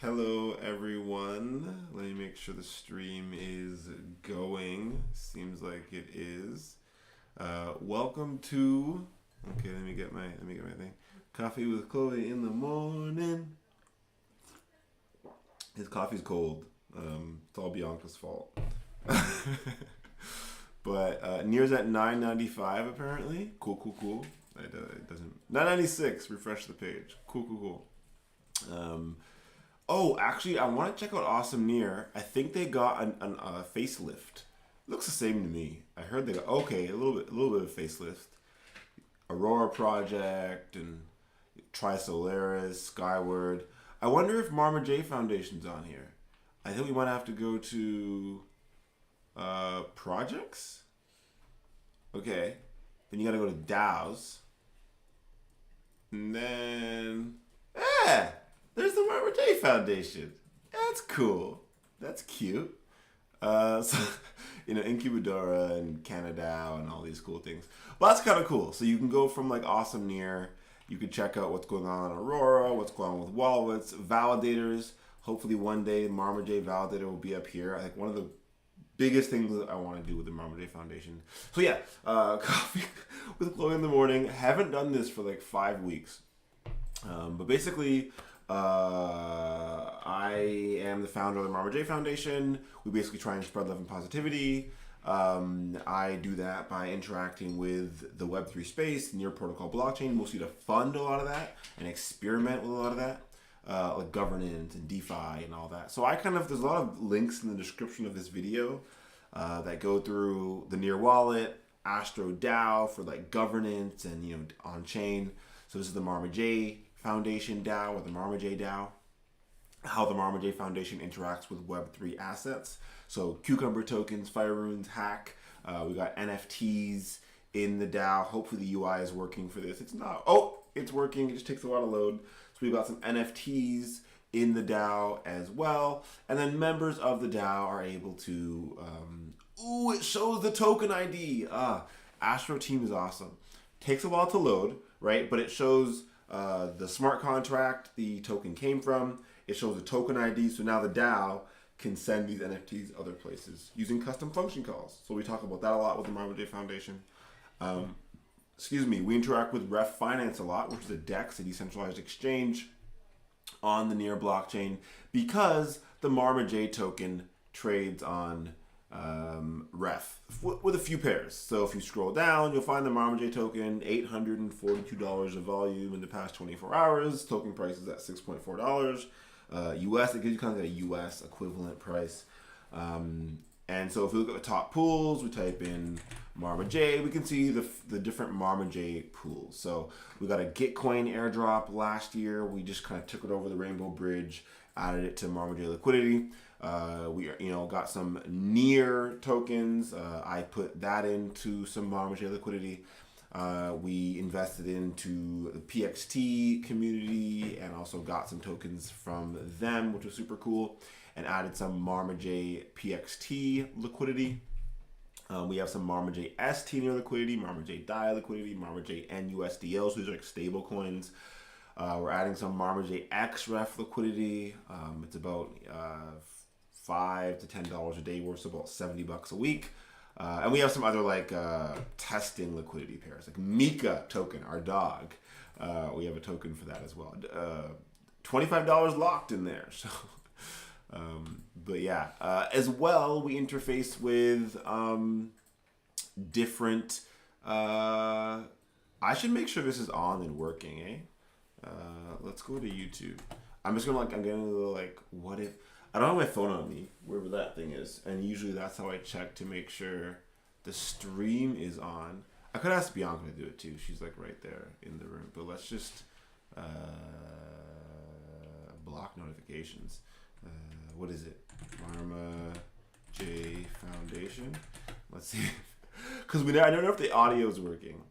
Hello everyone. Let me make sure the stream is going. Seems like it is. Welcome to. Okay, let me get my thing. Coffee with Chloe in the morning. His coffee's cold. It's all Bianca's fault. But Near's at 9.95 apparently. Cool. It doesn't 9.96. Refresh the page. Cool. Oh, actually, I want to check out Awesome Near. I think they got a facelift. Looks the same to me. I heard they got a little bit of facelift. Aurora Project and Trisolaris, Skyward. I wonder if Marma J Foundation's on here. I think we might have to go to projects. Okay, then you got to go to DAOs, and then there's the Marma J Foundation. That's cool. That's cute. So, Incubadora and Canada and all these cool things. Well, that's kind of cool. So you can go from like Awesome Near. You can check out what's going on in Aurora, what's going on with Walwitz, validators. Hopefully one day Marma J Validator will be up here. I think one of the biggest things that I want to do with the Marma J Foundation. So yeah, coffee with Chloe in the morning. Haven't done this for like 5 weeks. But basically, I am the founder of the Marma J Foundation. We basically try and spread love and positivity. I do that by interacting with the Web3 space, near protocol blockchain, mostly to fund a lot of that and experiment with a lot of that, like governance and DeFi and all that. So there's a lot of links in the description of this video that go through the Near Wallet, Astro DAO for like governance and on chain. So this is the Marma J Foundation DAO or the Marma J DAO. How the Marma J Foundation interacts with Web3 assets. So Cucumber tokens, Fire Runes, Hack. We got NFTs in the DAO. Hopefully the UI is working for this. It's not. Oh, it's working. It just takes a while to load. So we've got some NFTs in the DAO as well. And then members of the DAO are able to... it shows the token ID. Astro Team is awesome. Takes a while to load, right? But it shows the smart contract the token came from. It shows the token ID. So now the DAO can send these NFTs other places using custom function calls. So we talk about that a lot with the Marma J Foundation. We interact with Ref Finance a lot, which is a DEX, a decentralized exchange on the Near blockchain, because the Marma J token trades on Ref with a few pairs. So if you scroll down, you'll find the Marma J token, $842 of volume in the past 24 hours. Token price is at $6.4 US. It gives you kind of a US equivalent price. And so if we look at the top pools, we type in Marma J, we can see the different Marma J pools. So we got a Gitcoin airdrop last year. We just kind of took it over the Rainbow Bridge, added it to Marma J liquidity. We got some Near tokens. I put that into some Marma J liquidity. We invested into the PXT community and also got some tokens from them, which was super cool, and added some Marma J PXT liquidity. We have some Marma J ST Near liquidity, Marma J DAI liquidity, Marma J NUSDL, so these are like stable coins. We're adding some Marma J XREF liquidity. It's about $5 to $10 a day worth, so about $70 a week. And we have some other like testing liquidity pairs, like Mika token, our dog. We have a token for that as well. $25 locked in there. So, but yeah, as well we interface with different. I should make sure this is on and working, eh? Let's go to YouTube. I'm getting a little like, what if. I don't have my phone on me, wherever that thing is, and usually that's how I check to make sure the stream is on. I could ask Bianca to do it too. She's like right there in the room. But let's just block notifications. What is it? Marma J Foundation. Let's see. Because I don't know if the audio is working.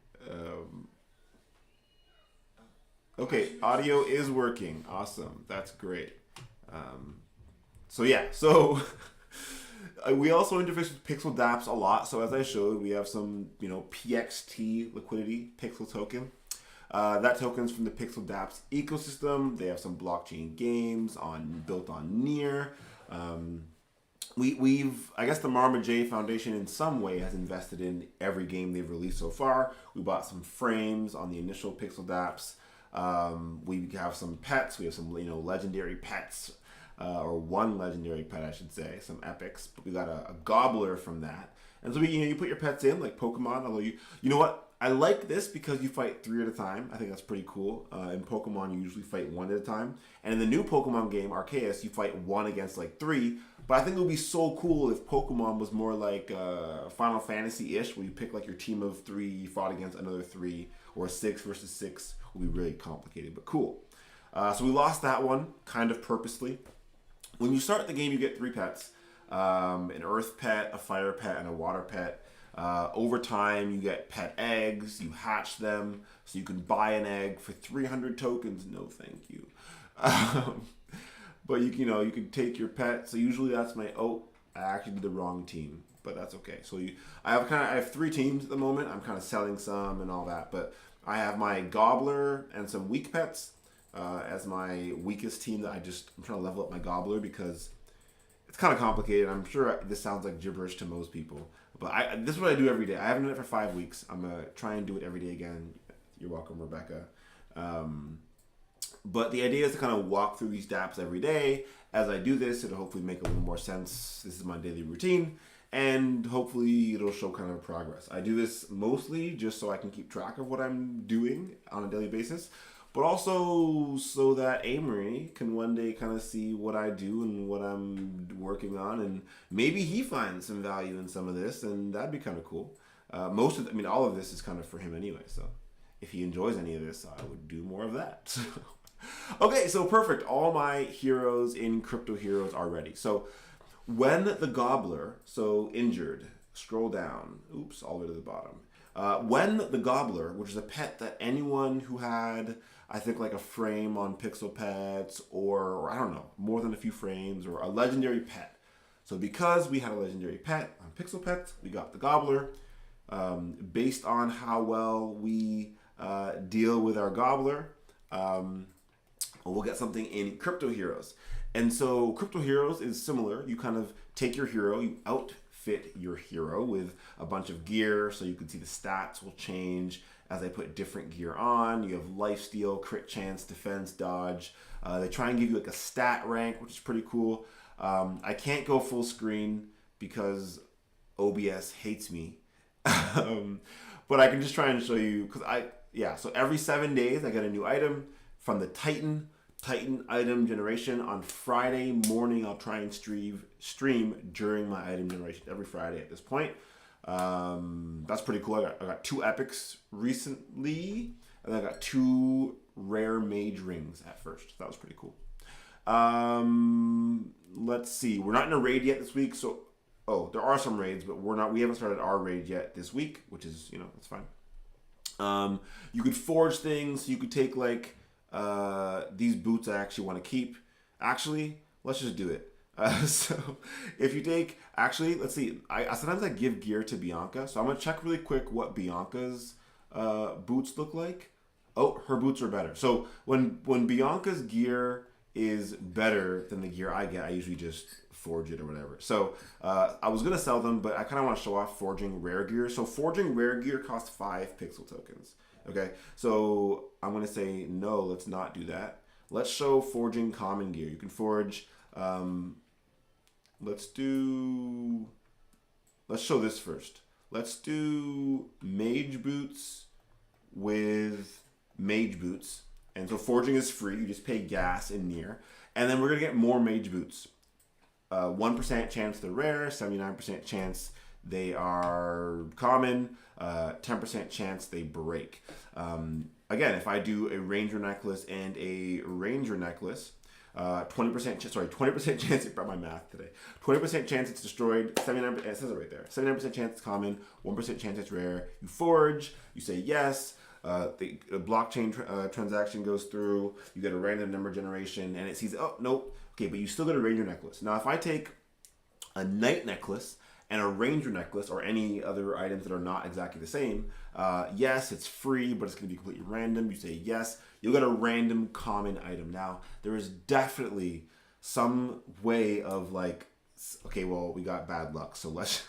Okay, audio is working. Awesome. That's great. So we also interface with Pixel Dapps a lot. So as I showed, we have some, PXT liquidity, Pixel token. That token's from the Pixel Dapps ecosystem. They have some blockchain games built on Near. I guess the Marma J Foundation in some way has invested in every game they've released so far. We bought some frames on the initial Pixel Dapps. We have some pets. We have some legendary pets, or one legendary pet, I should say, some epics. But we got a gobbler from that. And so you put your pets in like Pokemon. Although you know what, I like this because you fight 3 at a time. I think that's pretty cool. In Pokemon, you usually fight 1 at a time. And in the new Pokemon game, Arceus, you fight 1 against like 3. But I think it would be so cool if Pokemon was more like Final Fantasy-ish, where you pick like your team of 3, you fought against another 3, or 6 versus 6 would be really complicated, but cool. So we lost that one, kind of purposely. When you start the game, you get 3 pets. An earth pet, a fire pet, and a water pet. Over time, you get pet eggs, you hatch them, so you can buy an egg for 300 tokens. No, thank you. But you can take your pet. So usually that's I actually did the wrong team, but that's okay. So I have 3 teams at the moment. I'm kind of selling some and all that, but I have my gobbler and some weak pets as my weakest team. I'm trying to level up my gobbler because it's kind of complicated. I'm sure this sounds like gibberish to most people, but this is what I do every day. I haven't done it for 5 weeks. I'm gonna try and do it every day again. You're welcome, Rebecca. But the idea is to kind of walk through these dApps every day. As I do this, it'll hopefully make a little more sense. This is my daily routine, and hopefully it'll show kind of progress. I do this mostly just so I can keep track of what I'm doing on a daily basis, but also so that Amory can one day kind of see what I do and what I'm working on, and maybe he finds some value in some of this, and that'd be kind of cool. All of this is kind of for him anyway, so if he enjoys any of this, I would do more of that. Okay, so perfect. All my heroes in Crypto Heroes are ready. So when the gobbler, injured, scroll down, all the way to the bottom. When the gobbler, which is a pet that anyone who had, I think, like a frame on Pixel Pets, or I don't know, more than a few frames, or a legendary pet. So because we had a legendary pet on Pixel Pets, we got the gobbler. Based on how well we deal with our gobbler, we'll get something in Crypto Heroes. And so Crypto Heroes is similar. You kind of take your hero, you outfit your hero with a bunch of gear, so you can see the stats will change as I put different gear on. You have lifesteal, crit chance, defense, dodge. They try and give you like a stat rank, which is pretty cool. I can't go full screen because OBS hates me. But I can just try and show you, so every 7 days I get a new item from the Titan item generation. On Friday morning, I'll try and stream during my item generation every Friday at this point. That's pretty cool. I got 2 epics recently, and I got 2 rare mage rings at first. That was pretty cool. Let's see. We're not in a raid yet this week, so there are some raids, but we haven't started our raid yet this week, which is, that's fine. You could forge things. You could take like these boots I actually want to keep. Actually, let's just do it. So if you take, let's see. Sometimes I give gear to Bianca, so I'm gonna check really quick what Bianca's boots look like. Oh, her boots are better. So when Bianca's gear is better than the gear I get, I usually just forge it or whatever. So I was gonna sell them, but I kind of want to show off forging rare gear. So forging rare gear costs 5 pixel tokens. Okay, so I'm gonna say no, let's not do that. Let's show forging common gear. You can forge. Let's show this first. Let's do mage boots with mage boots. And so forging is free. You just pay gas in Near. And then we're going to get more mage boots. 1% chance they're rare, 79% chance they are common, 10% chance they break. Again, if I do a ranger necklace and a ranger necklace, 20% chance, it brought my math today. 20% chance it's destroyed, 79%, it says it right there. 79% chance it's common, 1% chance it's rare. You forge, you say yes, the blockchain transaction goes through, you get a random number generation, and it sees, oh, nope, okay, but you still get a ranger necklace. Now, if I take a knight necklace and a ranger necklace or any other items that are not exactly the same, yes, it's free, but it's going to be completely random. You say yes, you'll get a random common item. Now, there is definitely some way of like, okay, well, we got bad luck, so let's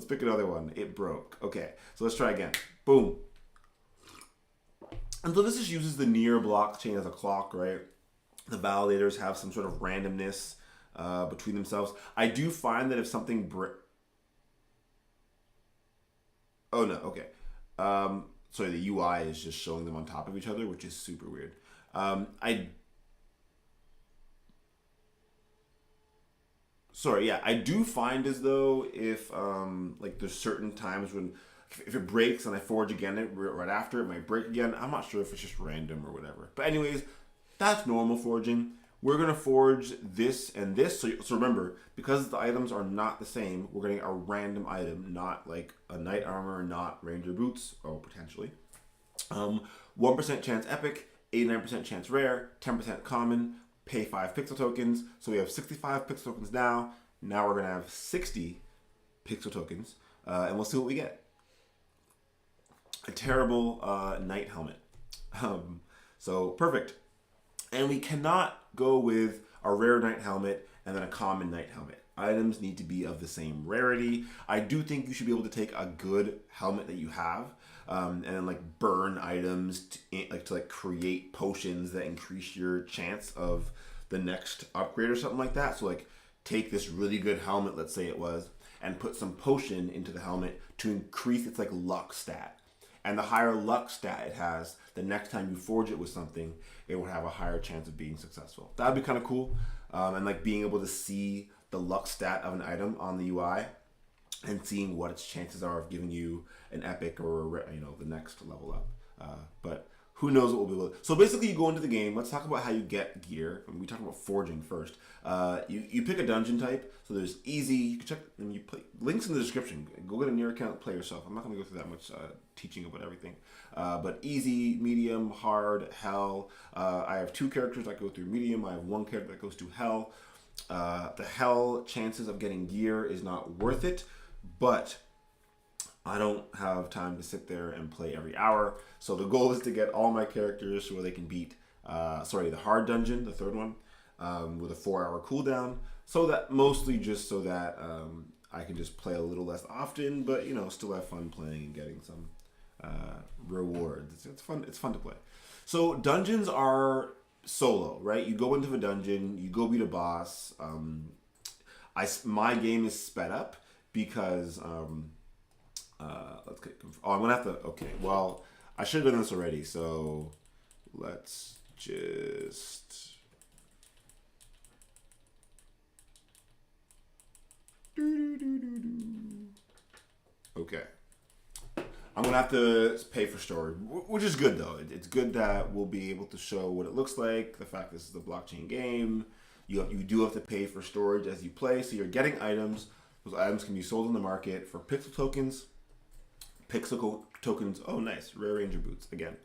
pick another one. It broke. Okay, so let's try again. Boom. And so this just uses the near blockchain as a clock, right? The validators have some sort of randomness between themselves. I do find that if something oh no, okay. Sorry, the UI is just showing them on top of each other, which is super weird. I do find as though if like there's certain times when if it breaks and I forge again right after, it might break again. I'm not sure if it's just random or whatever. But anyways, that's normal forging. We're going to forge this and this. So remember, because the items are not the same, we're getting a random item, not like a knight armor, not ranger boots, or potentially. 1% chance epic, 89% chance rare, 10% common, pay 5 pixel tokens. So we have 65 pixel tokens now. Now we're going to have 60 pixel tokens. And we'll see what we get. A terrible knight helmet. So perfect. And we cannot go with a rare knight helmet and then a common knight helmet. Items need to be of the same rarity. I do think you should be able to take a good helmet that you have and then like burn items to create potions that increase your chance of the next upgrade or something like that. So like take this really good helmet, let's say it was, and put some potion into the helmet to increase its like luck stat. And the higher luck stat it has, the next time you forge it with something, it will have a higher chance of being successful. That'd be kind of cool. And like being able to see the luck stat of an item on the UI and seeing what its chances are of giving you an epic or the next level up. But who knows what we'll be able to. So basically you go into the game. Let's talk about how you get gear. We talk about forging first. You pick a dungeon type. So there's easy. You can check and you play. Links in the description. Go get a near account, play yourself. I'm not going to go through that much teaching about everything. But easy, medium, hard, hell. I have 2 characters that go through medium. I have 1 character that goes to hell. The hell chances of getting gear is not worth it, but I don't have time to sit there and play every hour. So the goal is to get all my characters so where they can beat, the hard dungeon, the 3rd one, with a 4-hour cooldown. So that mostly just so that I can just play a little less often, but still have fun playing and getting some rewards. It's fun. It's fun to play. So dungeons are solo, right? You go into a dungeon, you go beat a boss. My game is sped up because let's get. I'm gonna have to. Okay, well, I should have done this already. So let's just. Okay. I'm going to have to pay for storage, which is good, though. It's good that we'll be able to show what it looks like, the fact this is a blockchain game. You do have to pay for storage as you play, so you're getting items. Those items can be sold in the market for pixel tokens. Pixel tokens, oh, nice. Rare Ranger boots, again.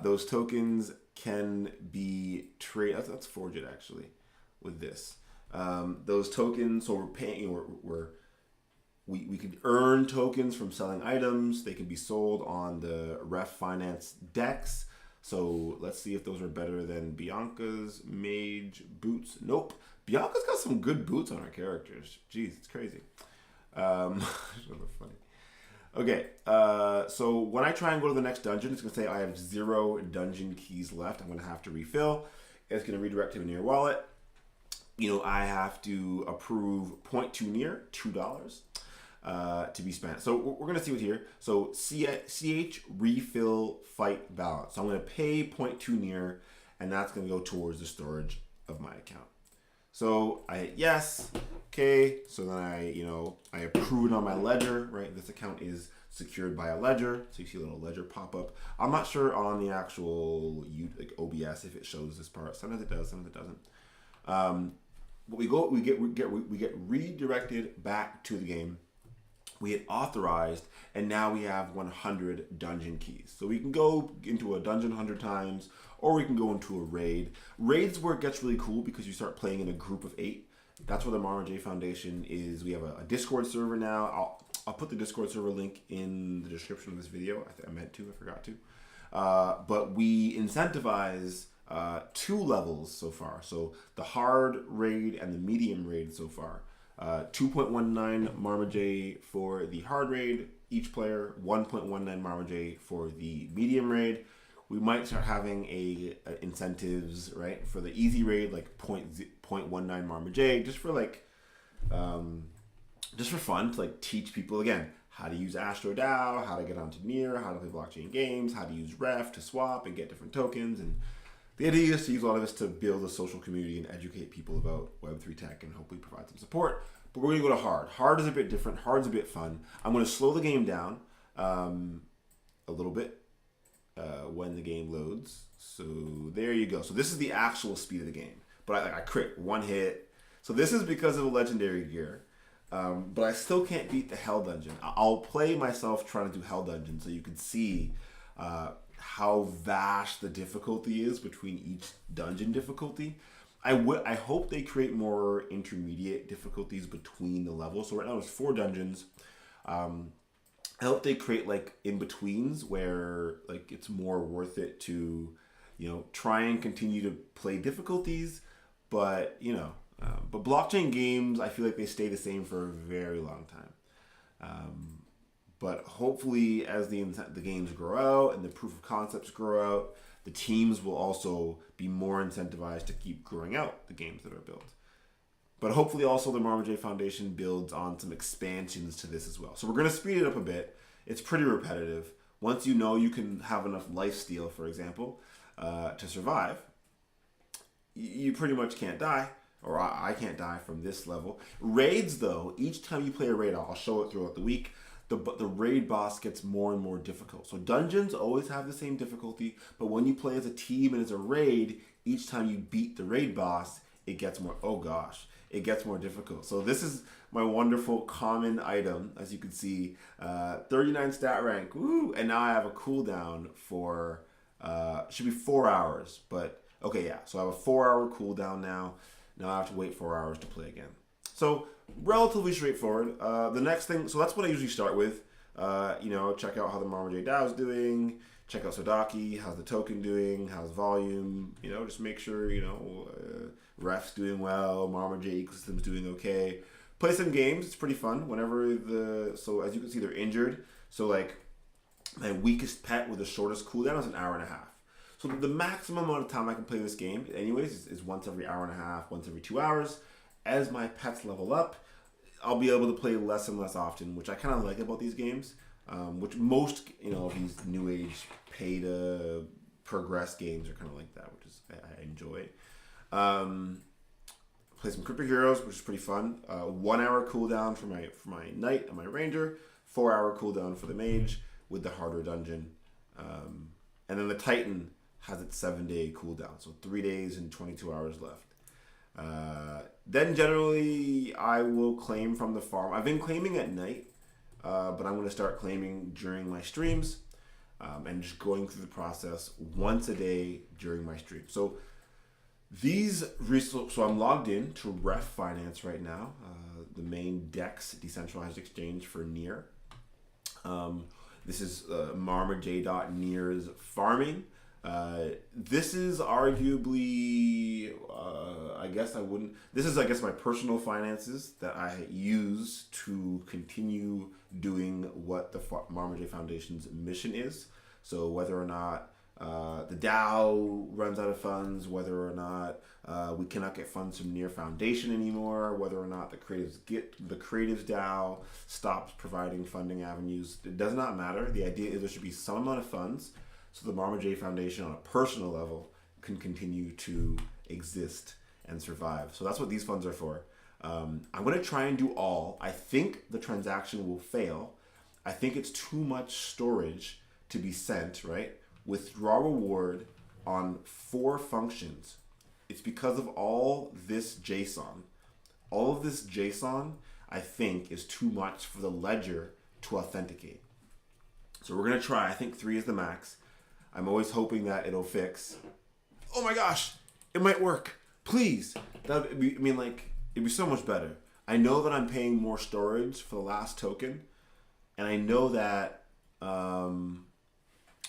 Those tokens can be traded. Let's forge it, actually, with this. Those tokens, so we're paying, we can earn tokens from selling items. They can be sold on the Ref Finance DEX. So let's see if those are better than Bianca's mage boots. Nope. Bianca's got some good boots on her characters. Jeez, it's crazy. Funny. Okay, so when I try and go to the next dungeon, it's going to say I have 0 dungeon keys left. I'm going to have to refill. It's going to redirect to a near wallet. I have to approve 0.2 near, $2. To be spent. So we're going to see it here. So CH refill fight balance. So I'm going to pay 0.2 near, and that's going to go towards the storage of my account. So I hit yes. Okay. So then I approve it on my ledger, right? This account is secured by a ledger. So you see a little ledger pop up. I'm not sure on the actual OBS if it shows this part. Sometimes it does, sometimes it doesn't. But we get redirected back to the game. We hit authorized, and now we have 100 dungeon keys. So we can go into a dungeon 100 times, or we can go into a raid. Raids where it gets really cool because you start playing in a group of 8, That's where the Marma J Foundation is. We have a Discord server now. I'll put the Discord server link in the description of this video. I meant to, I forgot to. But we incentivize 2 levels so far. So the hard raid and the medium raid so far. 2.19 Marma J for the hard raid, each player, 1.19 Marma J for the medium raid. We might start having a incentives, right, for the easy raid, like 0.19 Marma J, just for fun, to like teach people again how to use Astro DAO, how to get onto Near, how to play blockchain games, how to use Ref to swap and get different tokens. And the idea is to use a lot of this to build a social community and educate people about Web3 tech and hopefully provide some support. But we're going to go to hard. Hard is a bit different. Hard's a bit fun. I'm going to slow the game down a little bit when the game loads. So there you go. So this is the actual speed of the game. But I crit 1 hit. So this is because of the legendary gear. But I still can't beat the Hell Dungeon. I'll play myself trying to do Hell Dungeon so you can see how vast the difficulty is between each dungeon difficulty. I hope they create more intermediate difficulties between the levels. So right now there's 4 dungeons. I hope they create like in-betweens where like it's more worth it to, try and continue to play difficulties, but but blockchain games, I feel like they stay the same for a very long time. But hopefully as the games grow out and the proof of concepts grow out, the teams will also be more incentivized to keep growing out the games that are built. But hopefully also the Marma J Foundation builds on some expansions to this as well. So we're going to speed it up a bit. It's pretty repetitive. Once you know you can have enough lifesteal, for example, to survive, you pretty much can't die. Or I can't die from this level. Raids, though, each time you play a raid, I'll show it throughout the week, the raid boss gets more and more difficult. So dungeons always have the same difficulty, but when you play as a team and as a raid, each time you beat the raid boss, it gets more, it gets more difficult. So this is my wonderful common item, as you can see, 39 stat rank, woo! And now I have a cooldown for, should be 4 hours, but okay, yeah. So I have a 4-hour cooldown now. Now I have to wait 4 hours to play again. So relatively straightforward. The next thing, so that's what I usually start with. Check out how the Marma J DAO is doing. Check out Sodaki. How's the token doing? How's volume? Just make sure, Ref's doing well. Marma J ecosystem's doing okay. Play some games. It's pretty fun. So as you can see, they're injured. So like my weakest pet with the shortest cooldown is an hour and a half. So the maximum amount of time I can play this game, anyways, is once every hour and a half, once every 2 hours. As my pets level up, I'll be able to play less and less often, which I kind of like about these games, which most, these new age pay to progress games are kind of like that, which is I enjoy. Play some Crypto Heroes, which is pretty fun. 1 hour cooldown for my Knight and my Ranger, 4 hour cooldown for the Mage with the harder dungeon. And then the Titan has its 7-day cooldown, so 3 days and 22 hours left. Then generally I will claim from the farm. I've been claiming at night, but I'm going to start claiming during my streams and just going through the process once a day during my stream. So I'm logged in to Ref Finance right now, the main DEX decentralized exchange for Near. This is marmaj.near's farming. This is arguably, this is my personal finances that I use to continue doing what the Marma J Foundation's mission is. So whether or not the DAO runs out of funds, whether or not we cannot get funds from Near Foundation anymore, whether or not the Creatives DAO stops providing funding avenues, it does not matter. The idea is there should be some amount of funds so the Marma J Foundation on a personal level can continue to exist and survive. So that's what these funds are for. I'm going to try and do all. I think the transaction will fail. I think it's too much storage to be sent, right? Withdraw reward on 4 functions. It's because of all this JSON. All of this JSON, I think, is too much for the ledger to authenticate. So we're going to try. I think 3 is the max. I'm always hoping that it'll fix. Oh my gosh, it might work. Please. it'd be so much better. I know that I'm paying more storage for the last token, and I know that, oh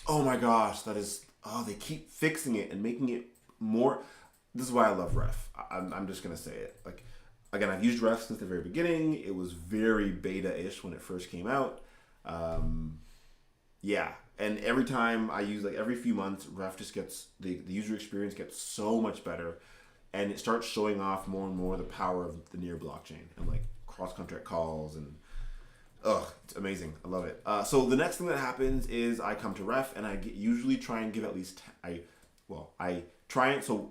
my gosh, they keep fixing it and making it more. This is why I love Ref. I'm just gonna say it. Like, again, I've used Ref since the very beginning. It was very beta-ish when it first came out. Yeah, and every time I use, like every few months, Ref just gets the user experience gets so much better, and it starts showing off more and more the power of the Near blockchain and like cross-contract calls and it's amazing. I love it. So the next thing that happens is I come to Ref and I usually try and give at least I try it. So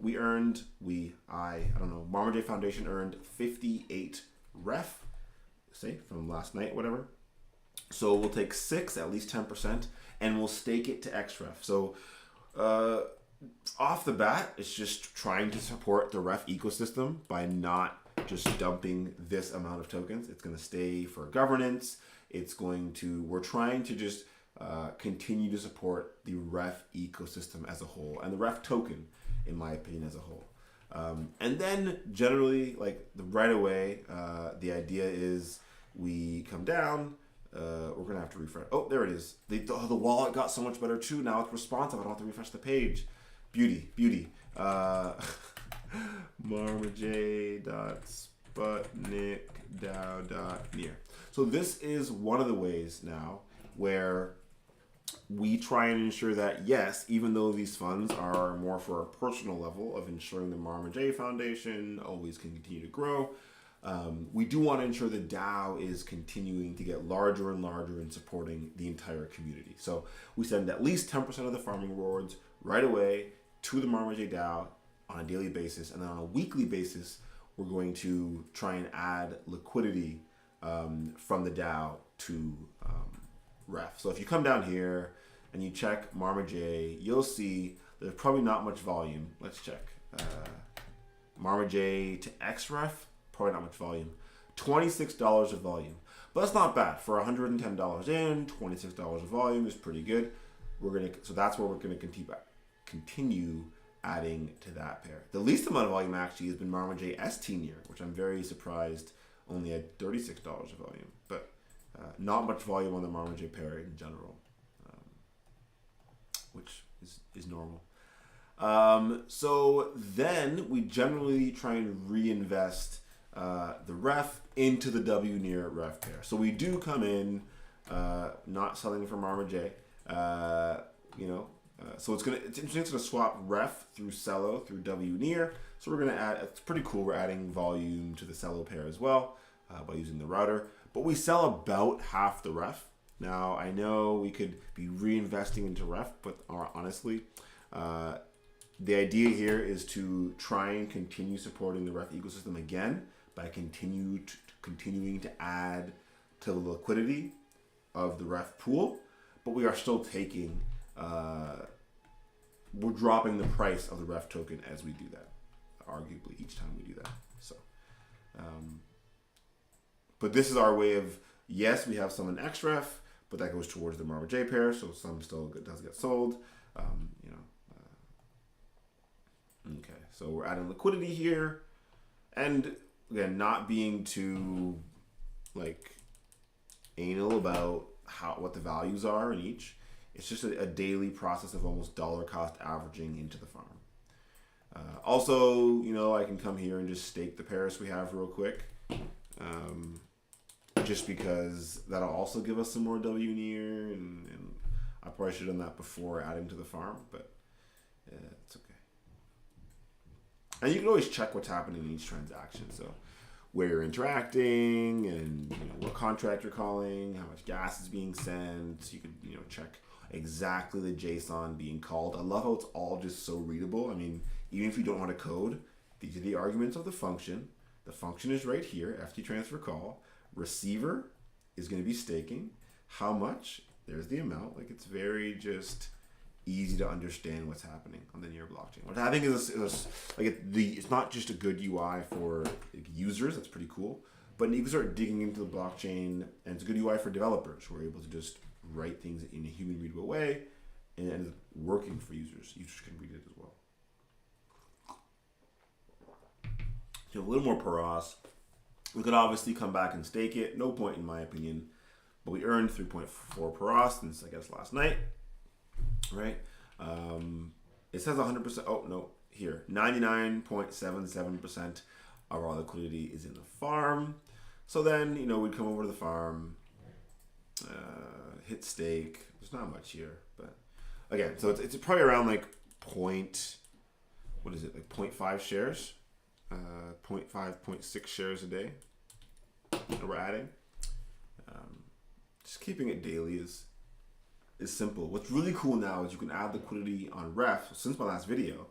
Marma J Foundation earned 58 Ref, say from last night, whatever. So we'll take 6, at least 10%, and we'll stake it to XREF. So off the bat, it's just trying to support the Ref ecosystem by not just dumping this amount of tokens. It's going to stay for governance. We're trying to just continue to support the Ref ecosystem as a whole and the Ref token, in my opinion, as a whole. And then generally, like right away, the idea is we come down. We're gonna have to refresh. Oh, there it is. The wallet got so much better too. Now it's responsive. I don't have to refresh the page. Beauty. marmaj.sputnik.dao.near. So this is one of the ways now where we try and ensure that, yes, even though these funds are more for a personal level of ensuring the Marma J Foundation always can continue to grow, we do want to ensure the DAO is continuing to get larger and larger in supporting the entire community. So we send at least 10% of the farming rewards right away to the Marma J DAO on a daily basis, and then on a weekly basis, we're going to try and add liquidity from the DAO to Ref. So if you come down here and you check Marma J, you'll see there's probably not much volume. Let's check. Marma J to XREF, probably not much volume. $26 of volume. But that's not bad. For $110 in, $26 of volume is pretty good. So that's where we're gonna continue adding to that pair. The least amount of volume actually has been Marma J ST Near, which I'm very surprised only had $36 of volume. But not much volume on the Marma J pair in general, which is normal. So then we generally try and reinvest the Ref into the W Near Ref pair. So we do come in not selling for Marma J, so it's interesting to swap Ref through Cello through W Near. So we're gonna add. It's pretty cool. We're adding volume to the Cello pair as well by using the router. But we sell about half the Ref. Now I know we could be reinvesting into Ref, but honestly, the idea here is to try and continue supporting the Ref ecosystem again by continuing to add to the liquidity of the Ref pool, but we are still taking. We're dropping the price of the Ref token as we do that, arguably each time we do that. So, but this is our way of, yes, we have some in XREF, but that goes towards the Marma J pair, so some still does get sold. Okay, so we're adding liquidity here, and again, not being too like anal about what the values are in each. It's just a daily process of almost dollar cost averaging into the farm. Also, I can come here and just stake the pairs we have real quick, just because that'll also give us some more W Near, and I probably should have done that before adding to the farm, but it's okay. And you can always check what's happening in each transaction. So where you're interacting and what contract you're calling, how much gas is being sent. So you can check exactly the JSON being called. I love how it's all just so readable. I mean, even if you don't want to code, these are the arguments of the function. The function is right here, FT transfer call. Receiver is going to be staking. How much? There's the amount. Like, it's very just easy to understand what's happening on the Near blockchain. What I think is it's not just a good UI for users. That's pretty cool. But you can start digging into the blockchain, and it's a good UI for developers who are able to just write things in a human readable way, and it's working for users. Users can read it as well. a little more paras. We could obviously come back and stake it. No point in my opinion. But we earned 3.4 paras since, I guess, last night. Right? It says 100%. Oh, no. Here. 99.77% of our liquidity is in the farm. So then, we'd come over to the farm, hit stake. There's not much here. But again, so it's probably around like point, what is it? Like 0.5 shares? 0.5, 0.6 shares a day that we're adding. Just keeping it daily is simple. What's really cool now is you can add liquidity on ref since my last video,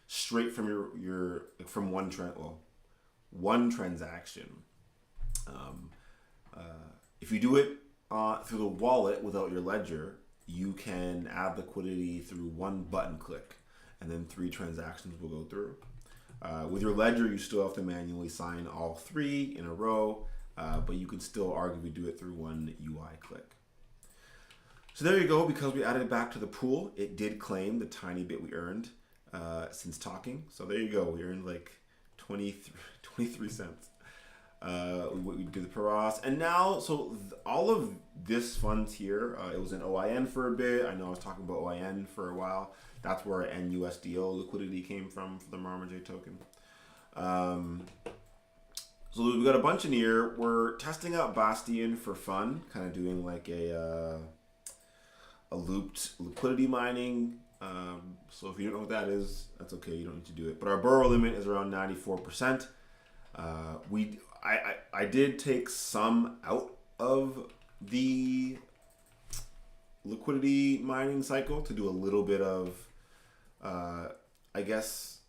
straight from your from one transaction. If you do it through the wallet without your ledger, you can add liquidity through one button click, and then 3 transactions will go through. With your ledger, you still have to manually sign all 3 in a row, but you can still arguably do it through one UI click. So there you go. Because we added it back to the pool, it did claim the tiny bit we earned since talking. So there you go. We earned like 23 cents. We did the paras, and now all of this funds here. It was in OIN for a bit. I know I was talking about OIN for a while. That's where NUSDO liquidity came from for the marmaj token. So we got a bunch in here. We're testing out Bastion for fun, kind of doing like a looped liquidity mining. So if you don't know what that is, that's okay. You don't need to do it. But our borrow limit is around 94%. I did take some out of the liquidity mining cycle to do a little bit of, I guess,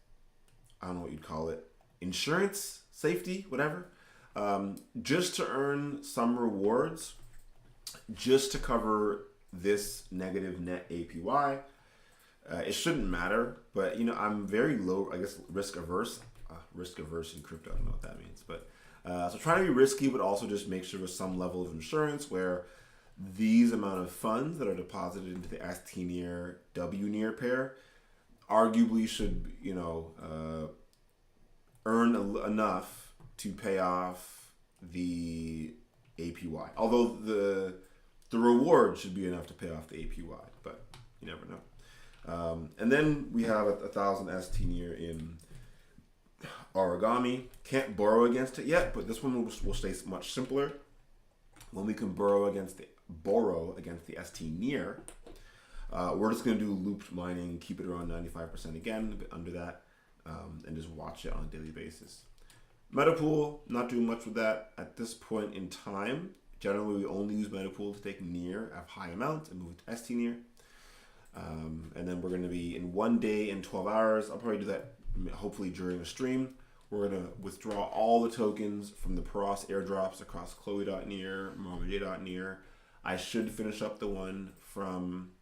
I don't know what you'd call it, insurance, safety, whatever, just to earn some rewards, just to cover this negative net APY. It shouldn't matter, but I'm very low, I guess, risk averse in crypto. I don't know what that means, but so trying to be risky, but also just make sure there's some level of insurance where these amount of funds that are deposited into the ST near W near pair arguably should, earn enough to pay off the APY. Although the reward should be enough to pay off the APY, but you never know. And then we have 1,000 ST near in origami. Can't borrow against it yet, but this one will stay much simpler. When we can borrow against the ST near, we're just going to do looped mining, keep it around 95% again, a bit under that, and just watch it on a daily basis. Metapool, not doing much with that at this point in time. Generally, we only use Metapool to take near at high amounts and move it to ST near. And then we're going to be in 1 day and 12 hours. I'll probably do that hopefully during a stream. We're going to withdraw all the tokens from the Paras airdrops across Chloe.near, marmaj.near. I should finish up the one from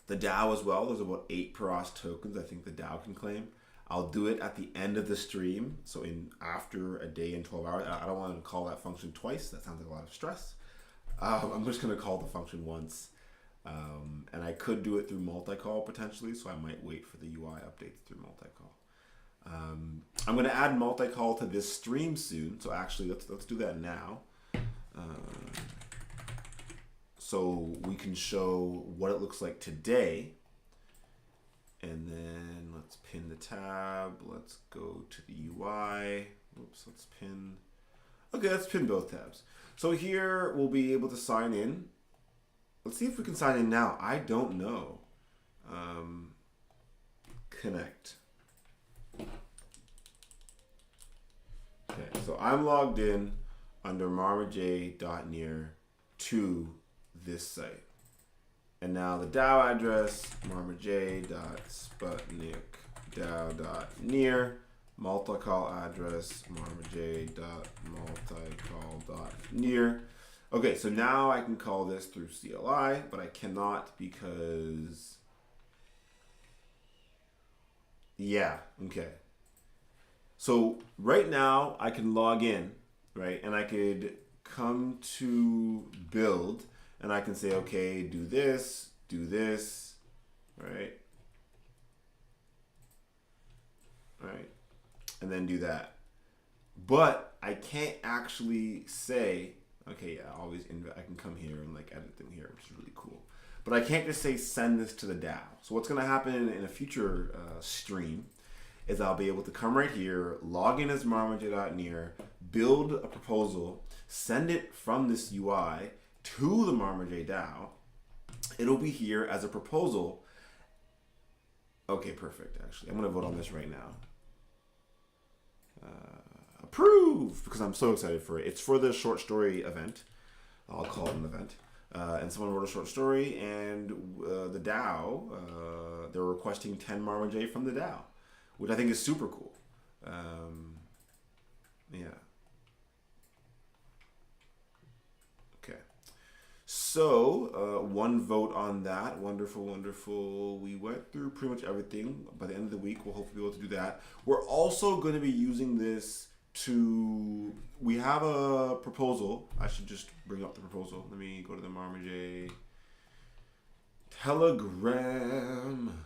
the DAO as well. There's about 8 Paras tokens I think the DAO can claim. I'll do it at the end of the stream, so after a day and 12 hours. I don't want to call that function twice. That sounds like a lot of stress. I'm just going to call the function once. And I could do it through multi-call potentially, so I might wait for the UI updates through multi-call. I'm going to add multi-call to this stream soon, so actually let's do that now. So we can show what it looks like today. And then let's pin the tab. Let's go to the UI. Oops, let's pin. Okay, let's pin both tabs. So here we'll be able to sign in. Let's see if we can sign in now. I don't know. Connect. Okay, so I'm logged in under marmaj.near to this site. And now the DAO address, marmaj.sputnik.dao.near, multi-call address, marmaj.multicall.near. Okay, so now I can call this through CLI, but I cannot because, yeah, okay. So right now I can log in, right? And I could come to build and I can say, okay, do this, right? Right, and then do that. but I can't actually say, okay, yeah, I can come here and like edit them here, which is really cool. But I can't just say send this to the DAO. So what's going to happen in a future stream is I'll be able to come right here, log in as marmaj.near, build a proposal, send it from this UI to the Marmaj DAO. It'll be here as a proposal. Okay, perfect. Actually, I'm going to vote on this right now. Approve, because I'm so excited for it. It's for the short story event. I'll call it an event. And someone wrote a short story, and the DAO, they're requesting 10 marmaj from the DAO, which I think is super cool. Yeah. Okay. So, one vote on that. Wonderful, wonderful. We went through pretty much everything. By the end of the week, we'll hopefully be able to do that. We're also going to be using this we have a proposal. I should just bring up the proposal. Let me go to the Marmaj Telegram.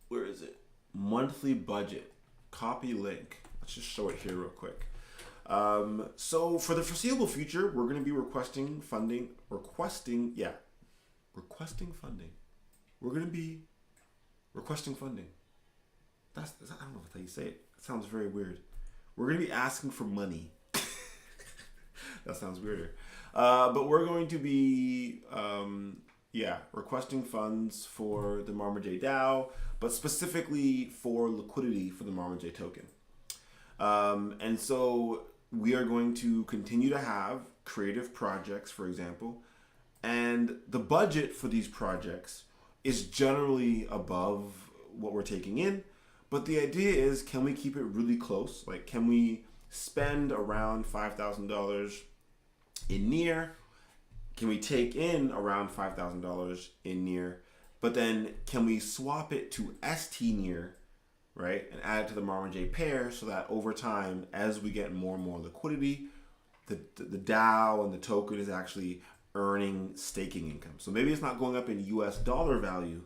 Where is it? Monthly budget. Copy link. Let's just show it here real quick. So for the foreseeable future, we're going to be requesting funding. Requesting funding. We're going to be requesting funding. I don't know how you say it. It sounds very weird. We're going to be asking for money. That sounds weirder. But we're going to be, requesting funds for the Marmaj DAO, but specifically for liquidity for the Marmaj token. And so we are going to continue to have creative projects, for example, and the budget for these projects is generally above what we're taking in. But the idea is, can we keep it really close? Like, can we spend around $5,000 in near? Can we take in around $5,000 in near? But then can we swap it to ST near, right? And add it to the Marmaj pair so that over time, as we get more and more liquidity, the DAO and the token is actually earning staking income. So maybe it's not going up in US dollar value,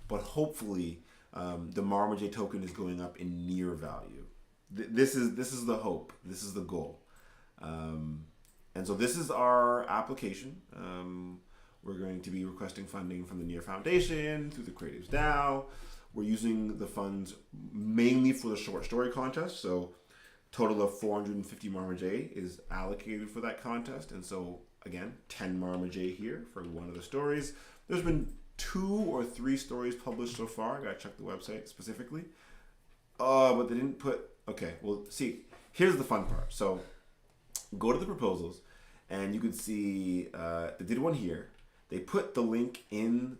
but hopefully the Marmaj token is going up in near value. This is the hope. This is the goal. And so this is our application. We're going to be requesting funding from the Near Foundation through the Creatives DAO. We're using the funds mainly for the short story contest. So total of 450 marmaj is allocated for that contest. And so again, 10 marmaj here for one of the stories. There's been 2 or 3 stories published so far. I gotta check the website specifically. But they didn't put, okay, well, see, here's the fun part. So go to the proposals and you can see they did one here. They put the link in,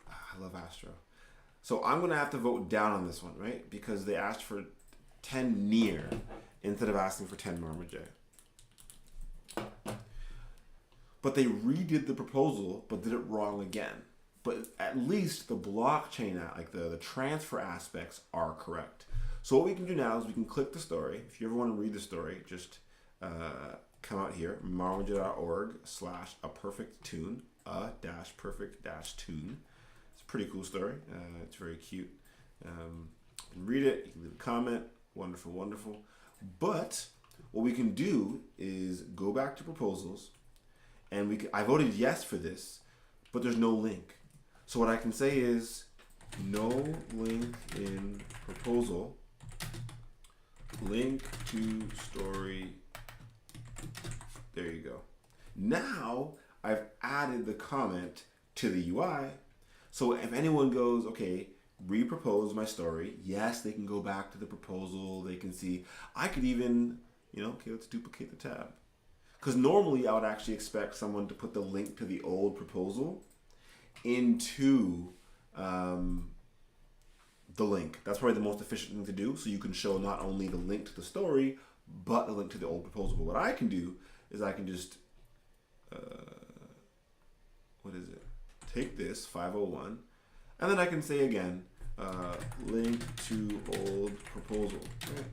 I love Astro. So I'm gonna have to vote down on this one, right? Because they asked for 10 near instead of asking for 10 marmaj. But they redid the proposal, but did it wrong again. But at least the blockchain, like the transfer aspects are correct. So what we can do now is we can click the story. If you ever want to read the story, just come out here, marmaj.org/a-perfect-tune, a-perfect-tune. It's a pretty cool story. It's very cute. You can read it, you can leave a comment. Wonderful, wonderful. But what we can do is go back to proposals, and I voted yes for this, but there's no link. So what I can say is no link in proposal, link to story. There you go. Now I've added the comment to the UI. So if anyone goes, okay, repropose my story, yes, they can go back to the proposal. They can see, I could even, okay, let's duplicate the tab. Because normally I would actually expect someone to put the link to the old proposal into the link. That's probably the most efficient thing to do. So you can show not only the link to the story, but the link to the old proposal. But what I can do is I can just, take this 501, and then I can say again, link to old proposal. Okay.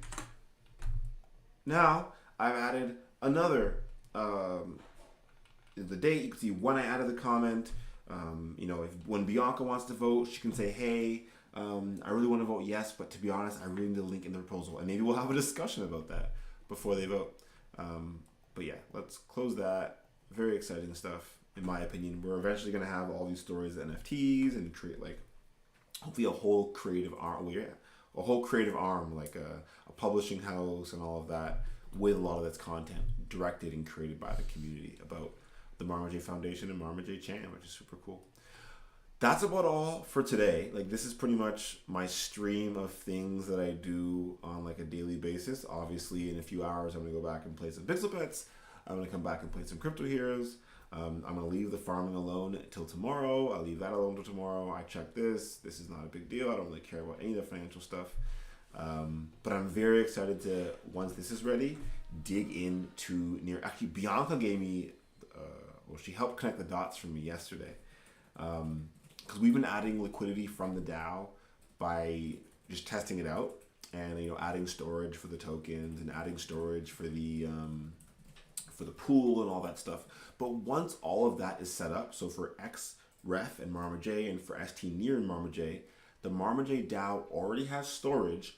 Now I've added another, the date. You can see when I added the comment. When Bianca wants to vote, she can say, hey, I really want to vote yes, but to be honest, I really need the link in the proposal, and maybe we'll have a discussion about that before they vote. But yeah, let's close that. Very exciting stuff, in my opinion. We're eventually going to have all these stories of NFTs and create like hopefully a whole creative arm. A whole creative arm, like a publishing house and all of that, with a lot of its content directed and created by the community about the Marma J Foundation and Marma J Chan, which is super cool. That's about all for today. Like, this is pretty much my stream of things that I do on like a daily basis. Obviously, in a few hours, I'm gonna go back and play some Pixel Pets. I'm gonna come back and play some Crypto Heroes. I'm gonna leave the farming alone till tomorrow. I'll leave that alone till tomorrow. I check this. This is not a big deal. I don't really care about any of the financial stuff. But I'm very excited to, once this is ready, dig into near. Actually, Bianca gave me, she helped connect the dots for me yesterday. Because we've been adding liquidity from the DAO by just testing it out, and adding storage for the tokens and adding storage for the pool and all that stuff. But once all of that is set up, so for XREF and Marma J and for ST Near and Marma J, the Marma J DAO already has storage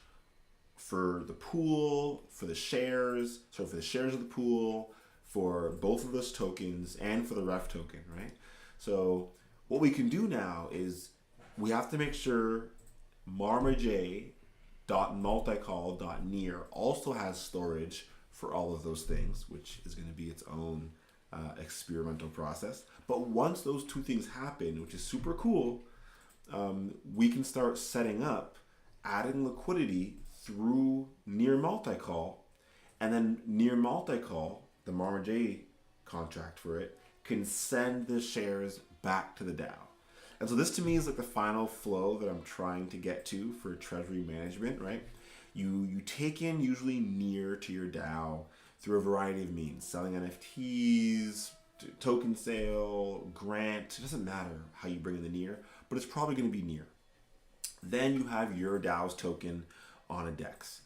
for the pool, for the shares, so for the shares of the pool, for both of those tokens, and for the REF token, right? So what we can do now is we have to make sure marmaj.multicall.near also has storage for all of those things, which is going to be its own experimental process. But once those two things happen, which is super cool, we can start setting up, adding liquidity through Near Multicall, and then Near Multicall, the Marma J contract for it, can send the shares back to the DAO. And so this to me is like the final flow that I'm trying to get to for treasury management, right? You take in usually Near to your DAO through a variety of means, selling NFTs, token sale, grant. It doesn't matter how you bring in the Near, but it's probably going to be Near. Then you have your DAO's token on a DEX.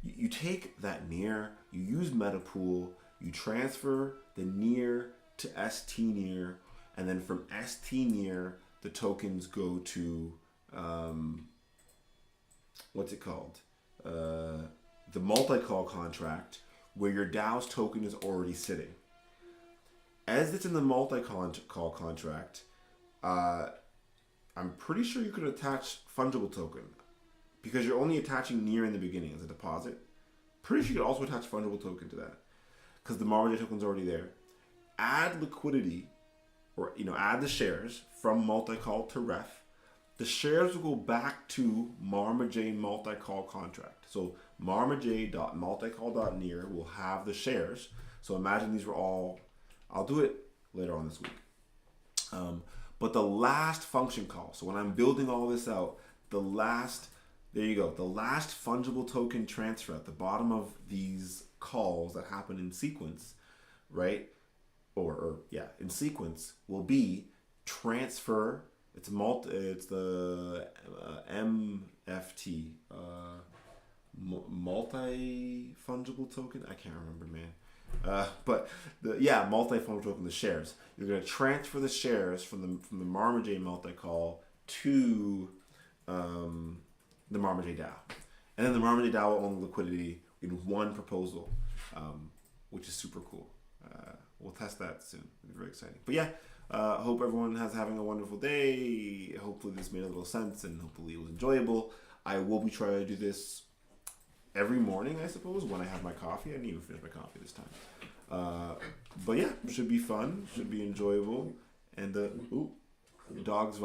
You take that Near, you use Metapool, you transfer the Near to ST Near, and then from ST Near, the tokens go to, what's it called? The multi-call contract, where your DAO's token is already sitting. As it's in the multi-call contract, I'm pretty sure you could attach fungible token, because you're only attaching Near in the beginning as a deposit. Pretty sure you could also attach fungible token to that, because the Marma J token's already there. Add liquidity, or add the shares from multi-call to REF. The shares will go back to Marma J multi-call contract. So marmaj.multicall.near will have the shares. So imagine these were all, I'll do it later on this week. But the last function call, so when I'm building all this out, there you go, the last fungible token transfer at the bottom of these calls that happen in sequence, right? In sequence will be transfer. It's the MFT, multi-fungible token. I can't remember, man. But multi-fungible token, the shares. You're gonna transfer the shares from the Marma J multi-call to the Marma J DAO, and then the Marma J DAO will own the liquidity in one proposal, which is super cool. We'll test that soon. It'll be very exciting. But yeah, hope everyone is having a wonderful day. Hopefully this made a little sense, and hopefully it was enjoyable. I will be trying to do this every morning, I suppose, when I have my coffee. I didn't even finish my coffee this time. But yeah, should be fun, should be enjoyable. And the dog's